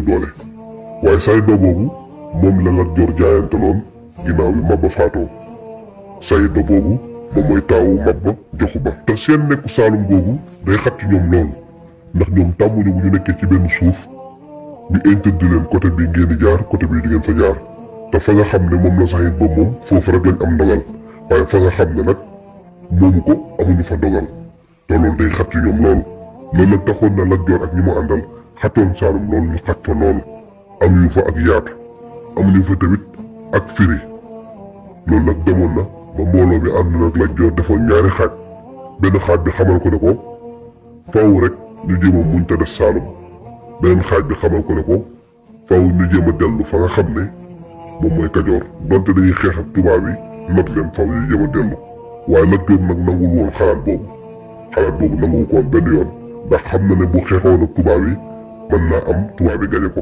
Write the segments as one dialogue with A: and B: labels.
A: doole waaye Saïd Ba boobu moom la Lat Joor jaayanteloon ginnaaw bi Maba faatoo. Saïd Ba boobu moom mooy taawu Maba Jaxu Ba. te seen nekku Saalum googu day xat ci ñoom lool ndax ñoom tàmmuñu bu ñu nekkee ci benn suuf ñu interdit leen côté bi ngeen di jaar côté bii di ngeen fa jaar te fa nga xam ne moom la Saïd Ba moom foofu rek lañ am ndogal waaye fa nga xam ne nag moomu ko amuñu fa ndogal te loolu day xat ci ñoom loolu. loolu nag taxoon na Lat Joor ak ñi mu àndal xatoon Saalum loolu ñu xat fa loolu amuñu fa ak yaatu amuñu fa tamit ak firi loolu nag demoon na ba mbooloo bi ànd nag Lat Joor defoon ñaari xaaj benn xaaj bi xamal ko ne ko faaw rek ñu jéem a muñ te des Saalum beneen xaaj bi xamal ko ne ko faaw ñu jéem a dellu fa nga xam ne moom mooy Kajoor donte dañuy xeex ak tubaab yi not leen faaw ñu jéem a dellu waaye Lat Joor nag nangul woon xalaat boobu nangu ko woon benn yoon ndax xam na ne bu xeexoon ak tubaab yi mën naa am tubaab yi gañe ko.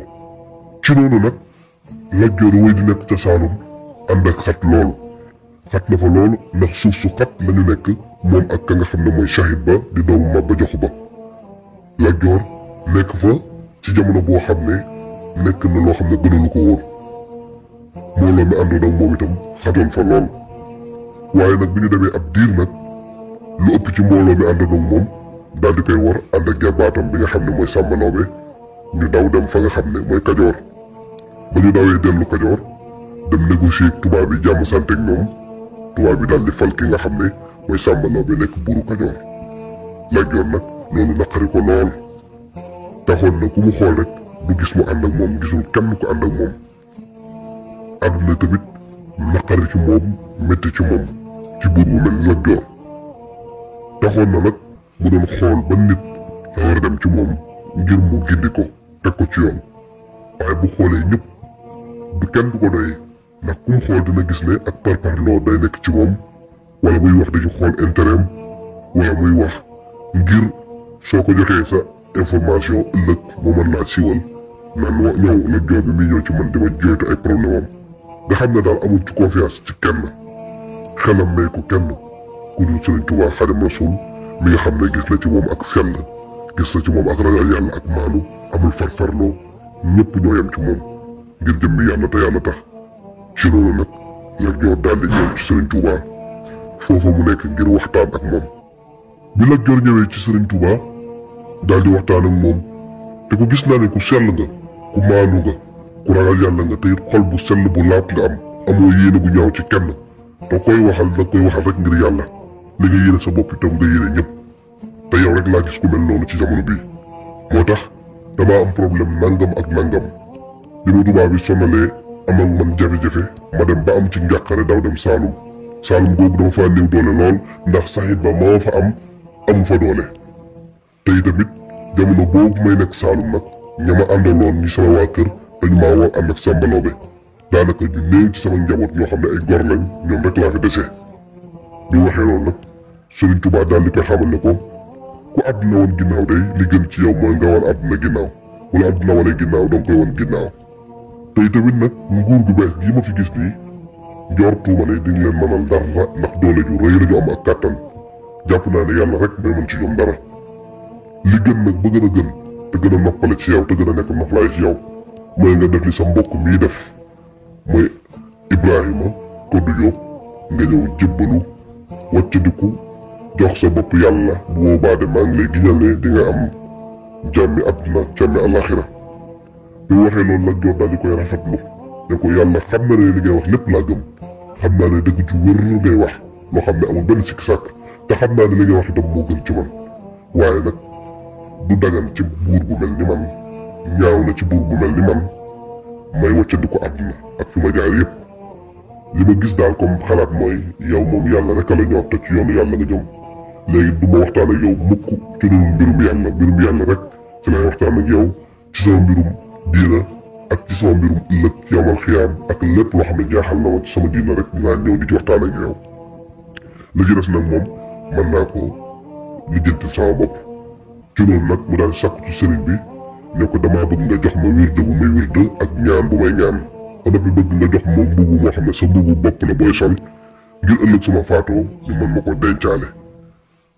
A: ci noonu nag Lat Joor wéy di nekk ca Saalum ànd ak xat loolu xat na fa loolu ndax suuf su xat la ñu nekk moom ak ka nga xam ne mooy Saïd Ba di doomu Maba Jaxu Ba. Lat Joor nekk fa ci jamono boo xam ne nekk na loo xam ne gënalu ko woon mbooloo mi àndoon ak moom itam xatoon fa lool waaye nag bi ñu demee ab diir nag lu ëpp ci mbooloo mi àndoon ak moom daal di koy war ànd ak jarbaatam bi nga xam ne mooy Sàmba Lawbe ñu daw dem fa nga xam ne mooy Kajoor ba ñu dawee dellu Kajoor dem négocier ak tubaab yi jàmm sant ak ñoom tubaab bi daal di fal ki nga xam ne mooy Sàmba Lawbe nekk buuru Kajoor. Lat Joor nag loolu naqari ko lool taxoon na ku mu xool rek du gis mu ànd ak moom gisul kenn ko ànd ak moom àdduna tamit naqari ci moom métti ci moom ci buur bu mel ni Lat Joor taxoon na nag mu doon xool ba nit la war a dem ci moom ngir mu gindi ko teg ko ci yoon waaye bu xoolee ñëpp du kenn du ko doy ndax ku mu xool dina gis ne ak parparloo day nekk ci moom wala muy wax dañu xool intérêt am wala muy wax ngir soo ko joxee sa information ëllëg mu mën laa siiwal naan ñëw Lat Joor bi muy ñëw ci man dama jooytu ay problème am nga xam ne daal amul ci confiance ci kenn xelam may ko kenn ku dul Sëriñ Tuubaa Xaadimu Rasuul mi nga xam ne gis na ci moom ak sell gis na ci moom ak ragal yàlla ak maanu amul farfarloo ñëpp ñoo yem ci moom ngir jëmmi yàlla te yàlla tax ci loolu nag Lat Joor daal di ñëw ci Sëriñ Tuubaa foofa mu nekk ngir waxtaan ak moom bi Lat Joor ñëwee ci Sëriñ Tuubaa daal di waxtaan ak moom te ko gis naa ne ku sell nga ku maanu nga ku ragal yàlla nga te it xol bu sell bu laab nga am amoo yéene bu ñaaw ci kenn te koy waxal da koy waxal rek ngir yàlla li nga yéene sa bopp itam nga yéene ñëpp te yow rek laa gis ku mel noonu ci jamono bii moo tax damaa am problème nangam ak nangam bi ma tubaab bi sonalee am ak man jafe-jafe ma dem ba am ci njàqare daw dem Saalum googu dama faa néew doole lool ndax Saïd Ba moo fa amu fa doole te itamit jamono boobu may nekk Saalum nag ña ma àndaloon ñi sama waa kër dañu maa woo ànd ak Sàmba Lawbe daanaka ñu néew ci sama njaboot ñoo xam ne ay gor lañ ñoom rek laa fi dese bi waxee loolu nag Sëriñ Tuubaa daal di koy xamal ne ko ku àdduna woon ginnaaw day li gën ci yow mooy nga wan àdduna ginnaaw wala àdduna wane ginnaaw danga koy wan ginnaaw te itamit nag nguur gu bees gii ma fi gis nii njortuuma ne dañ leen mënal dara ndax doole ju rëy la ñu am ak kàttan jàpp naa ne yàlla rek mooy mën ci ñoom dara li gën nag ba gën a gën te gën a noppale ci yow te gën a nekk noflaay ci yow mooy nga def li sa mbokk mii def mooy Ibrahima Koddu Jóob nga ñëw jébbalu wàccandiku jox sa bopp yàlla bu boobaa de maa ngi lay giñal ne di nga am jàmmi àdduna jàmmi àllaaxira bi waxee loolu Lat Joor daal di koy rafetlu ne ko yàlla xam na ne li ngay wax lépp laa gëm xam naa ne dëgg ju wér ngay wax loo xam ne amul benn sikk sàkk te xam naa ne li ngay wax itam moo gën ci man waaye nag du dagan ci buur bu mel ni man ñaaw na ci buur bu mel ni man may wàccandiku àdduna ak fi ma jaar yépp li ma gis daal comme xalaat mooy yow moom yàlla rek a la ñor te ci yoonu yàlla nga jëm léegi du ma waxtaan ak yow mukk ci dul mbirum yàlla rek ci lay waxtaan ak yow ci sama mbirum diina ak ci sama mbirum ëllëg yawmal xiyaam ak lépp loo xam ne jaaxal na ma ci sama diina rek dinaa ñëw di ci waxtaan ak yow li ci des nag moom mën naa ko lijjanti sama bopp ci loolu nag mu daal sàkku ci sëriñ bi ne ko damaa bëgg nga jox ma wirde bu may wirde ak ñaan bu may ñaan ba noppi bëgg nga jox ma mbubu moo xam ne sa mbubu bopp la booy sol ngir ëllëg suma faatoo ñu mën ma ko dencaale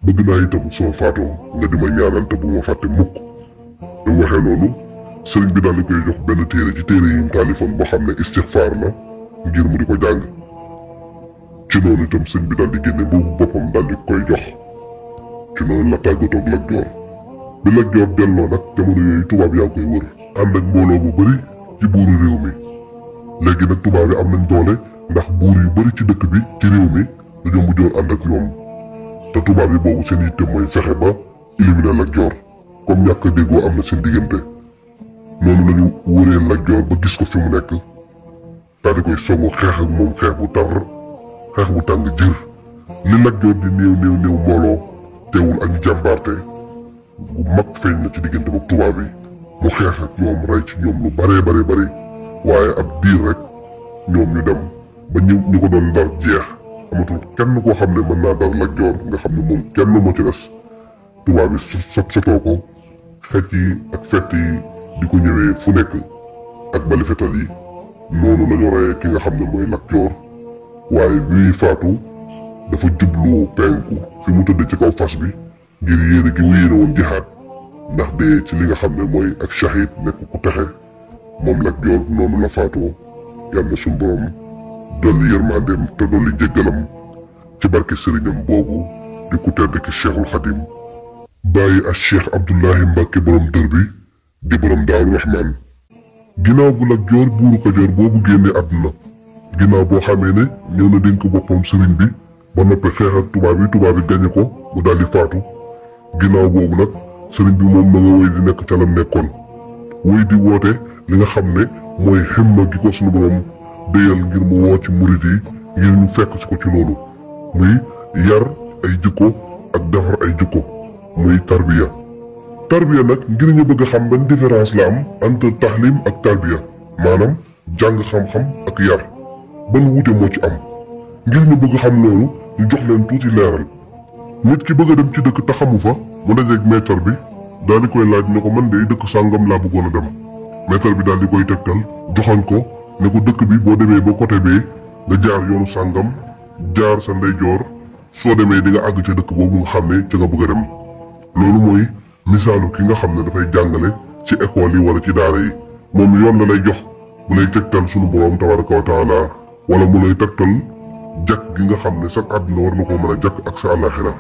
A: bëgg naa itam suma faatoo nga di ma ñaanal te bu ma fàtte mukk bi mu waxee loolu sëriñ bi daal di koy jox benn téere ci téere yi mu taalifoon boo xam ne istixfaar la ngir mu di ko jàng. ci noonu itam sëriñ bi daal di génne boobu boppam daal di koy jox. ci noonu la tàggatoo ak Lat Joor. bi Lat Joor delloo nag jamono yooyu tubaab yaa ngi koy wër ànd ak mbooloo bu bëri ci buuru réew mi. léegi nag tubaab yi am nañ doole ndax buur yu bëri ci dëkk bi ci réew mi dañoo mujjoon ànd ak ñoom. te tubaab yi boobu seen yitte mooy fexe ba éliminer Lat Joor comme ñàkk a déggoo am na seen diggante. noonu lañu wëree Lat Joor ba gis ko fi mu nekk daal di koy songu xeex ak moom xeex bu tàng jër. li Lat Joor di néew mbooloo teewul ak jàmbaarte bu mag feeñ na ci diggante ak tubaab yi. mu xeex ak ñoom rey ci ñoom lu bare waaye ab diir rek ñoom ñu dem ba ñu ko doon dar jeex amatul kenn koo xam ne mën naa dar Lat Joor nga xam ne moom kenn moo ci des. tubaab yi sotoo ko xeec yi ak fett yi di ko ñëwee fu nekk ak bali fetal yi. noonu lañu reyee ki nga xam ne mooy Lat Joor waaye bi muy faatu dafa jublu penku fi mu tëdd ci kaw fas bi ngir yéene gi mu yéene woon jihaad ndax dee ci li nga xam ne mooy ak shahid nekk ku texe. moom Lat Joor noonu la faatoo yàlla na suñu borom dolli yërmandeem te dolli jéggalam ci barke sëriñam boobu di ku tedd ki Cheikhul Xadim bàyyi ak Cheikh Abdoulahi Mbàkke borom dër bi di borom Daaru Rahmaan. ginnaaw bu Lat Joor buuru Kajoor boobu génne àdduna ginnaaw boo xamee ne ñëw na dénk boppam sëriñ bi ba noppi xeex ak tubaab yi gañe ko mu daal di faatu. ginnaaw boobu nag sëriñ bi moom ma nga wéy di nekk ca lam nekkoon wéy di woote li nga xam ne mooy himma gi ko sunu borom déyal ngir mu woo ci murit yi ngir ñu fekk ci ko ci loolu muy yar ay jikko ak defar ay jikko muy tarbiya nag ngir ñu bëgg a xam ban différence la am entre taxlim ak tarbiya maanaam jàng xam-xam ak yar ban wuute moo ci am. ngir ñu bëgg xam loolu ñu jox leen tuuti leeral. nit ki bëgg a dem ci dëkk te xamu fa mu dajeeg maître bi daal di koy laaj ne ko man de dëkk sàngam laa bëggoon a dem. maître bi daal di koy tegtal joxoñ ko ne ko dëkk bi boo demee ba côté bee nga jaar yoonu sàngam jaar sa ndeyjoor soo demee di nga àgg ca dëkk boobu nga xam ne ca nga bëgg a dem. loolu mooy misaalu ki nga xam ne dafay jàngale ci école yi wala ci daara yi moom yoon la lay jox bu lay tegtal sunu borom tabaraka wa taala wala mu lay tegtal jakk gi nga xam ne sax àdduna war na koo mën a jakk ak sa àllaaxira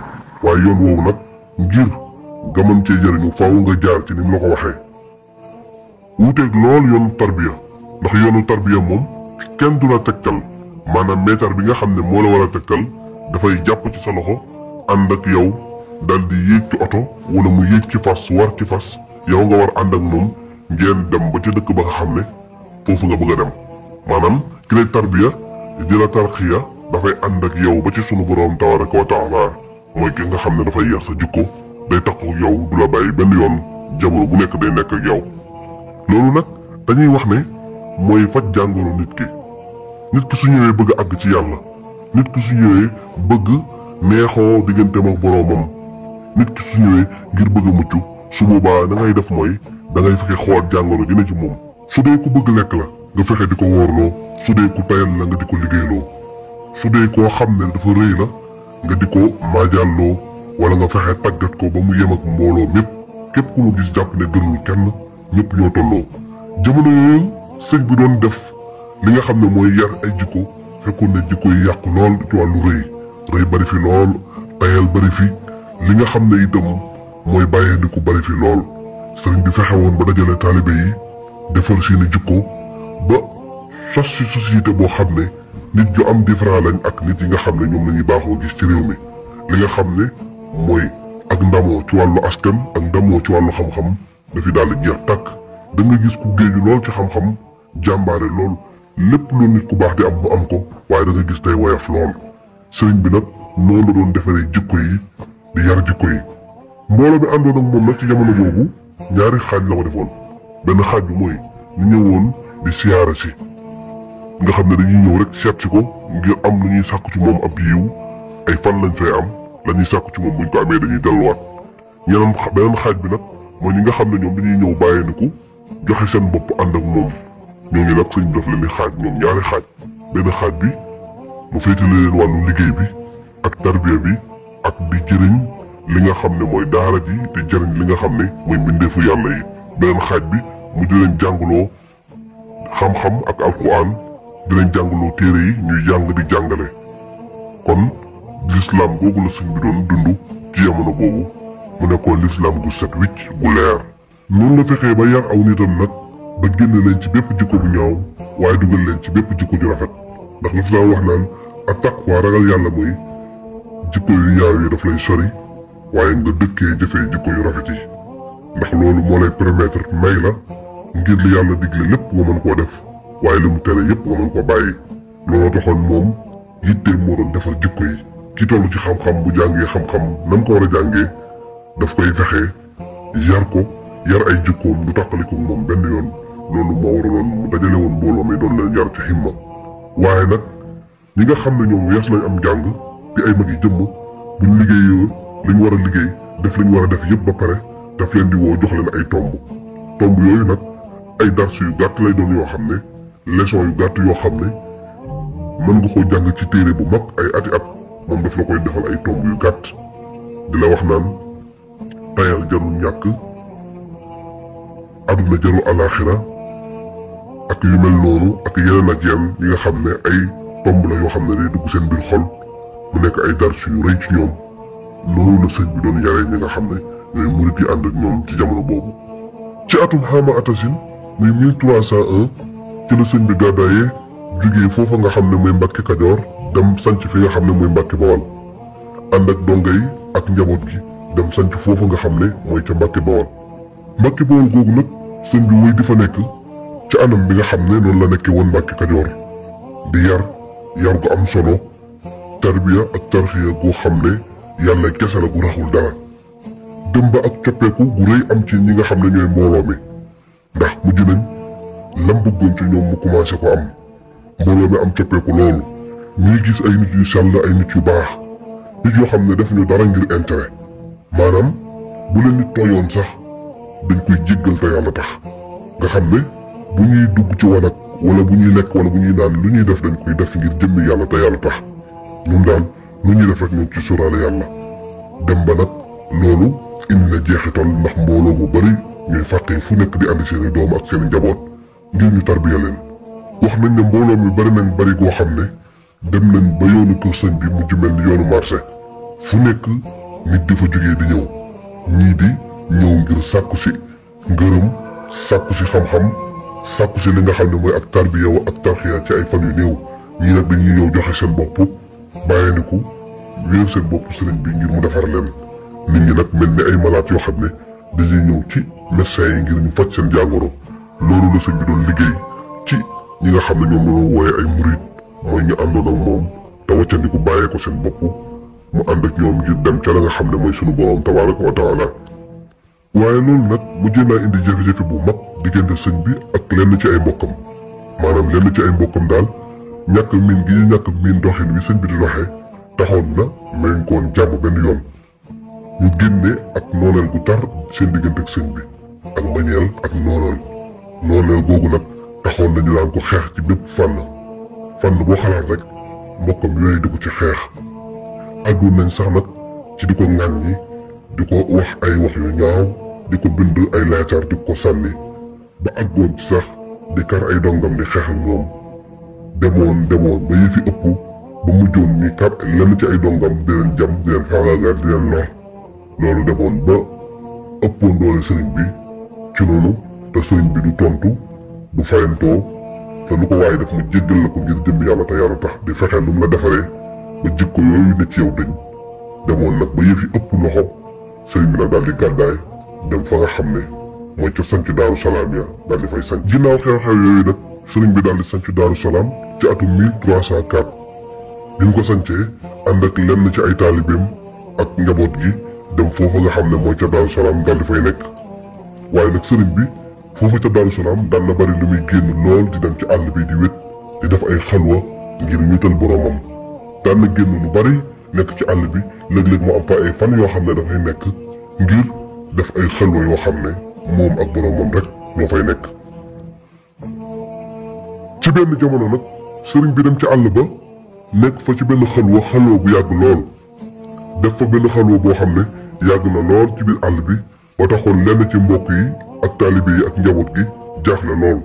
A: waaye yoon woowu nag ngir nga mën cee jëriñu faaw nga jaar ci ni mu la ko waxee. wuuteeg lool yoonu tarbiya ndax yoonu tarbiya moom kenn du la tegtal maanaam maître bi nga xam ne moo la war a tegtal dafay jàpp ci sa loxo ànd ak yow dal di yéeg ci oto wala mu yéeg ci fas war ci fas yow nga war ànd ak moom ngeen dem ba ca dëkk ba nga xam ne foofu nga bëgg a dem maanaam ki lay tarbiya di la tarxiya dafay ànd ak yow ba ci sunu borom tabaraka wa taala mooy ki nga xam ne dafay yar sa jikko day takku yow du la bàyyi benn yoon jamono bu nekk day nekk ak yow. loolu nag dañuy wax ne mooy faj jàngoro nit ki su ñëwee bëgg a àgg ci yàlla nit ki su ñëwee bëgg neexoo digganteem ak boroomam nit ki su ñëwee ngir bëgg a mucc su boobaa da ngay def mooy da ngay fexe xool jàngoro dina ci moom. su dee ku bëgg lekk la nga fexe di ko wóorloo su dee ku tayal la nga di ko liggéeyloo su dee koo xam ne dafa rëy la nga di ko maajalloo wala nga fexe tàggat ko ba mu yem ak mbooloo mépp képp ku mu gis jàpp ne gënul kenn ñëpp ñoo tolloo. jamono yooyu sëñ bi doon def li nga xam ne mooy yar ay jikko fekkoon ne jikko yi yàqu lool ci wàllu rëy bari fi lool tayal bari fi li nga xam ne itam mooy bàyyee ni ku bari fi lool sëriñ bi fexe woon ba dajale taalibe yi defar seeni jikko ba sos ci société boo xam ne nit ñu am différent lañ ak nit yi nga xam ne ñoom la ñuy baaxoo gis ci réew mi li nga xam ne mooy ak ndamoo ci wàllu askan ak ndamoo ci wàllu xam-xam dafi daal di jeex tàkk da nga gis ku géeju lool ci xam-xam jàmbaare lool lépp loolu nit ku baax di am mu am ko waaye da nga gis tey woyof lool sëriñ bi nag noonu la doon defaree jikko yi di yar jikko yi. mbooloo bi àndoon ak moom nag ci jamono boobu ñaari xaaj la ko defoon benn xaaj bi mooy ñu ñëwoon di siyaara si nga xam ne dañuy ñëw rek seet si ko ngir am lu ñuy sàkku ci moom ab yiw ay fan lañ fay am la ñuy sàkku ci moom buñ ko amee dañuy delluwaat beneen xaaj bi nag mooy ñi nga xam ne ñoom dañuy ñëw bàyyeeniku joxe seen bopp ànd ak moom ñooñu nag sëñ bi daf leen di xaaj ñoom ñaari xaaj benn xaaj bi mu féetale leen wàllu liggéey bi ak tarbiya bi ak di jëriñ li nga xam ne mooy daara ji di jëriñ li nga xam ne mooy mbindeefu yàlla yi beneen xaaj bi mu di leen jàngaloo xam-xam ak alquran di leen jàngaloo téere yi ñuy jàng di jàngale. kon l'islam googu la sëñ bi doon dund ci jamono boobu mu nekkoon l'islam gu set wicc gu leer. noonu la fexee ba yar aw nitam nag ba génn leen ci bépp jikko bu ñaaw waaye dugal leen ci bépp jikko ju rafet ndax la fi daan wax naan at-taqwa ragal yàlla mooy jikko yu ñaaw yi daf lay sori waaye nga dëkkee jëfee jikko yu rafet yi ndax loolu moo lay permettre may la ngir li yàlla digle lépp nga mën koo def waaye li mu tere yépp nga mën ko bàyyi. looloo taxoon moom yittee moo doon defar jikko yi. ki toll ci xam-xam bu jàngee xam-xam nam ko war a jàngee daf koy fexe yar ay jikkoom du tàqaliko moom benn yoon. loolu moo waraloon mu dajale woon mbooloo mi doon leen yar ci himma. waaye nag ñi nga xam ne ñoom yees nañ am jàng di ay mag yi jëmm buñ liggéeyee li ñu war a liggéey def li ñu war a def yëpp ba pare daf leen di woo jox leen ay tomb yooyu nag ay dars yu gàtt lay doon yoo xam ne leçon yu gàtt yoo xam ne mën nga koo jàng ci téere bu mag ay ati at moom daf la koy defal ay tomb yu gàtt di la wax naan tayal jarul ñàkk aduna jarul alaxira ak yu mel noonu ak yeneen ak yenn yi nga xam ne ay tomb la yoo xam ne day dugg seen biir xol mu nekk ay dars yu rëy ci ñoom. loolu la sëñ bi doon yaree ñi nga xam ne ñooy murit yi ànd ak ñoom ci jamono boobu. ci atum xaama atasin muy 1301 ci la sëñ bi gàddaayee jugee foofa nga xam ne mooy Mbàkke Kajoor dem sanc fi nga xam ne mooy Mbàkke Bawal ànd ak donga yi ak njaboot gi dem sanc foofa nga xam ne mooy ca Mbàkke Bawal. Mbàkke Bawal googu nag sëñ bi muy di fa nekk ci anam bi nga xam ne noonu la nekkee woon Mbàkke Kajoor di yar gu am solo tarbiya ak tarxiya goo xam ne yàlla kese la gu raxul dara. dem ba ak coppeeku gu rëy am ci ñi nga xam ne ñooy mbooloo mi ndax mujj nañ lam bëggoon ci ñoom mu commencé ko am mbooloo mi am coppeeku loolu ñuy gis ay nit yu sell ay nit yu baax nit yoo xam ne defuñu dara ngir intérêt maanaam bu leen nit tooñoon sax dañ koy jéggal te yàlla tax nga xam ne bu ñuy dugg ci wanag wala bu ñuy lekk wala bu ñuy naan lu ñuy def dañ koy def ngir jëmmi yàlla te yàlla tax ñun daal lu ñuy def rek ñu ci sóoraale yàlla. dem ba nag loolu indi na jeexital ndax mbooloo mu bari ñuy fàqee fu nekk di andi seeni doom ak seeni njaboot ngir ñu tarbiya leen. wax nañ ne mbooloo mi bari nañ bari goo xam ne dem nañ ba yoonu kër sëñ bi mujj mel ni yoonu marché fu nekk nit di fa jógee di ñëw ñii di ñëw ngir sàkku si ngërëm sàkku si xam-xam sàkku si li nga xam ne mooy ak tarbiya wa ak tarxiya ci ay fan yu néew ñii nag dañuy ñëw joxe seen bopp bàyyeeniku wéer seen bopp sëriñ bi ngir mu defar leen. nit ñi nag mel ni ay malaat yoo xam ne dañuy ñëw ci médecins yi ngir ñu faj seen jàngoro loolu la sëñ bi doon liggéey ci ñi nga xam ne ñoom la wooye ay murid mooy ñu àndoon ak moom te waccandiku bàyyee ko seen bopp mu ànd ak ñoom ngir dem ca la nga xam ne mooy sunu borom tabaaraka wa taala. waaye loolu nag mujjee naa indi jafe-jafe bu mag diggante sëñ bi ak lenn ci ay mbokkam maanaam lenn ci ay mbokkam daal ñàkk miin gi ñu ñàkk miin doxin wi sëñ bi di doxee taxoon na mayuñ ko woon jàmm benn yoon. ñu génne ak nooneel gu tar seen diggante ak sëñ bi ak mbañeel ak nooneel googu nag taxoon nañu daan ko xeex ci bépp fànn boo xalaat rek mbokkam yooyu di ko ci xeex. àggoon nañ sax nag ci di ko ŋàññi di ko wax ay wax yu ñaaw di ko bind ay leetar di ko sànni ba àggoon ci sax di kar ay dongam di xeex ak ñoom demoon ba yëfi ëpp ba mujjoon ñi kar lenn ci ay dongam di leen jam di leen faagaagal di leen lor. loolu demoon ba ëppoon doole sëriñ bi ci noonu te sëriñ bi du tontu du fayantoo te lu ko waaye def mu jéggal la ko ngir jëm yàlla te yàlla tax di fexe lu mu la defaree ba jikko yooyu ne ci yow dañ demoon nag ba yëf yi ëpp loxo sëriñ bi nag daal di gàddaay dem fa nga xam ne mooy ca sanc Daaru Salaam ya daal di fay sanc. ginnaaw xew-xew yooyu nag sëriñ bi daal di sanc Daaru Salaam ci atum 1304 bi mu ko sancee ànd ak lenn ci ay taalibeem ak njaboot gi. dem foofa nga xam ne mooy ca Daaru Salaam daal di fay nekk waaye nag sëriñ bi foofa ca Daaru Salaam daan na bari lu muy génn lool di dem ci àll bi di wét di def ay xalwa ngir wétal boromam daan na génn lu bari nekk ci àll bi léeg-léeg mu am fa ay fan yoo xam ne dafay nekk ngir def ay xalwa yoo xam ne moom ak boromam rek ñoo fay nekk. ci benn jamono nag sëriñ bi dem ci àll ba nekk fa ci benn xalwa bu yàgg lool def fa benn xalwa boo xam ne yàgg na lool ci biir àll bi ba taxoon lenn ci mbokk yi ak taalibe yi ak njaboot gi jaaxle lool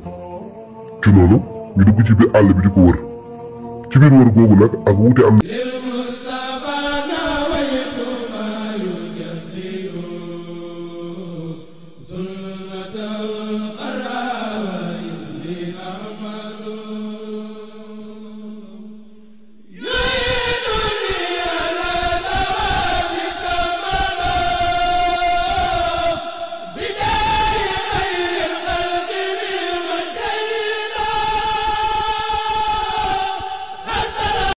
A: ci noonu ñu dugg ci biir àll bi di ko wër ci biir wër googu nag ak wuute am